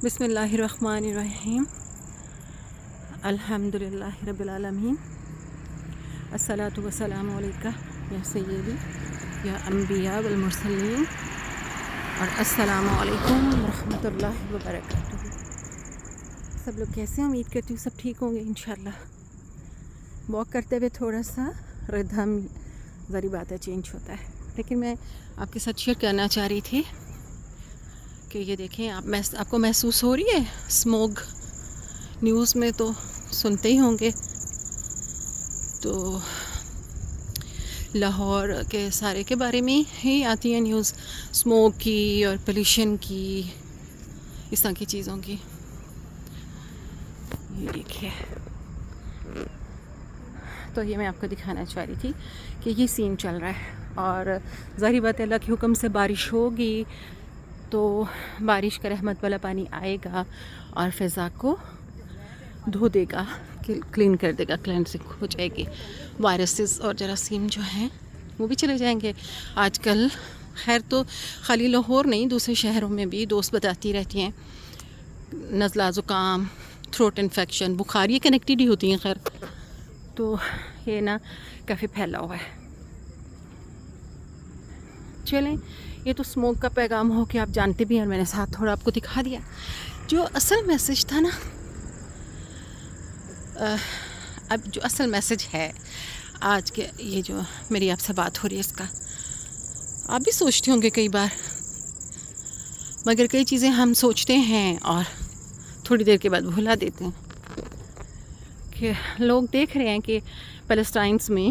بسم اللہ الرحمن الرحیم الحمدللہ رب العالمین الصلاۃ والسلام علیکہ یا سیدی یا انبیاء والمرسلین اور السلام علیکم ورحمۃ اللہ وبرکاتہ۔ سب لوگ کیسے ہیں؟ امید کرتی ہوں سب ٹھیک ہوں گے انشاءاللہ۔ واک کرتے ہوئے تھوڑا سا ردھم ذری بات ہے چینج ہوتا ہے، لیکن میں آپ کے ساتھ شیئر کرنا چاہ رہی تھی کہ یہ دیکھیں آپ کو محسوس ہو رہی ہے اسموگ؟ نیوز میں تو سنتے ہی ہوں گے، تو لاہور کے سارے کے بارے میں ہی آتی ہیں نیوز، اسموگ کی اور پولیوشن کی، اس طرح کی چیزوں کی۔ یہ دیکھیے، تو یہ میں آپ کو دکھانا چاہ رہی تھی کہ یہ سین چل رہا ہے، اور ظاہری بات ہے اللہ کے حکم سے بارش ہوگی تو بارش کا رحمت والا پانی آئے گا اور فضا کو دھو دے گا، کلین کر دے گا، کلینزنگ ہو جائے گی، وائرسز اور جراثیم جو ہیں وہ بھی چلے جائیں گے۔ آج کل خیر تو خالی لاہور نہیں، دوسرے شہروں میں بھی دوست بتاتی رہتی ہیں نزلہ زکام، تھروٹ انفیکشن، بخار، یہ کنیکٹڈ ہی ہوتی ہیں خیر، تو یہ نا کافی پھیلا ہوا ہے۔ چلیں، یہ تو اسموک کا پیغام ہو کہ آپ جانتے بھی ہیں، اور میں نے ساتھ تھوڑا آپ کو دکھا دیا۔ جو اصل میسج تھا نا، اب جو اصل میسج ہے آج کے، یہ جو میری آپ سے بات ہو رہی ہے، اس کا آپ بھی سوچتے ہوں گے کئی بار، مگر کئی چیزیں ہم سوچتے ہیں اور تھوڑی دیر کے بعد بھلا دیتے ہیں۔ کہ لوگ دیکھ رہے ہیں کہ پیلسٹائنس میں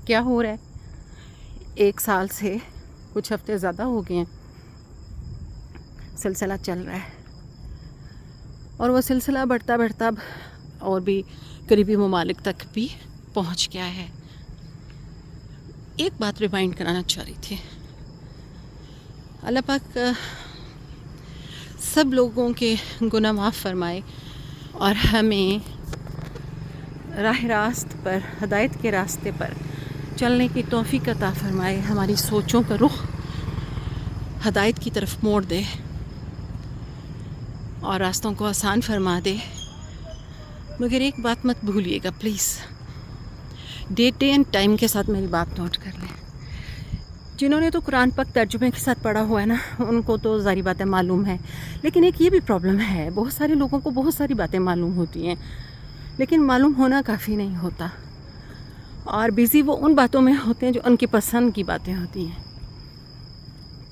کیا ہو رہا ہے، 1 سال سے کچھ ہفتے زیادہ ہو گئے ہیں سلسلہ چل رہا ہے، اور وہ سلسلہ بڑھتا بڑھتا اب اور بھی قریبی ممالک تک بھی پہنچ گیا ہے۔ ایک بات ریمائنڈ کرانا چاہ رہی تھی، اللہ پاک سب لوگوں کے گناہ معاف فرمائے اور ہمیں راہ راست پر، ہدایت کے راستے پر چلنے کی توفیق عطا فرمائے، ہماری سوچوں کا رخ ہدایت کی طرف موڑ دے اور راستوں کو آسان فرما دے۔ مگر ایک بات مت بھولیے گا پلیز، ڈیٹ اینڈ ٹائم کے ساتھ میری بات نوٹ کر لیں۔ جنہوں نے تو قرآن پاک ترجمے کے ساتھ پڑھا ہوا ہے نا، ان کو تو ظاہری باتیں معلوم ہے، لیکن ایک یہ بھی پرابلم ہے، بہت سارے لوگوں کو بہت ساری باتیں معلوم ہوتی ہیں، لیکن معلوم ہونا کافی نہیں ہوتا، اور بیزی وہ ان باتوں میں ہوتے ہیں جو ان کی پسند کی باتیں ہوتی ہیں،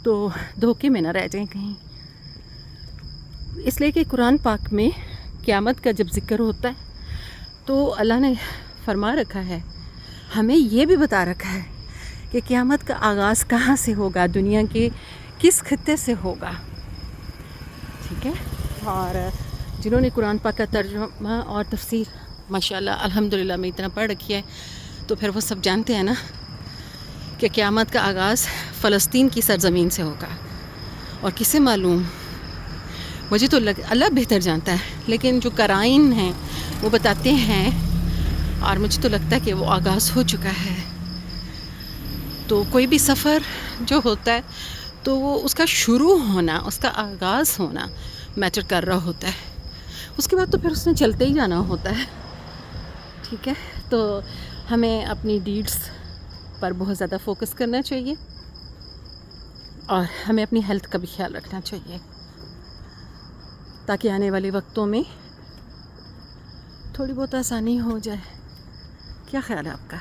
تو دھوکے میں نہ رہ جائیں کہیں۔ اس لیے کہ قرآن پاک میں قیامت کا جب ذکر ہوتا ہے تو اللہ نے فرما رکھا ہے، ہمیں یہ بھی بتا رکھا ہے کہ قیامت کا آغاز کہاں سے ہوگا، دنیا کے کس خطے سے ہوگا، ٹھیک ہے۔ اور جنہوں نے قرآن پاک کا ترجمہ اور تفسیر ماشاءاللہ الحمدللہ میں اتنا پڑھ رکھی ہے، تو پھر وہ سب جانتے ہیں نا کہ قیامت کا آغاز فلسطین کی سرزمین سے ہوگا، اور کسے معلوم، مجھے تو اللہ بہتر جانتا ہے، لیکن جو قرائن ہیں وہ بتاتے ہیں، اور مجھے تو لگتا ہے کہ وہ آغاز ہو چکا ہے۔ تو کوئی بھی سفر جو ہوتا ہے تو وہ اس کا شروع ہونا، اس کا آغاز ہونا میٹر کر رہا ہوتا ہے، اس کے بعد تو پھر اس نے چلتے ہی جانا ہوتا ہے، ٹھیک ہے۔ تو ہمیں اپنی ڈیڈس پر بہت زیادہ فوکس کرنا چاہیے، اور ہمیں اپنی ہیلتھ کا بھی خیال رکھنا چاہیے، تاکہ آنے والے وقتوں میں تھوڑی بہت آسانی ہو جائے۔ کیا خیال ہے آپ کا؟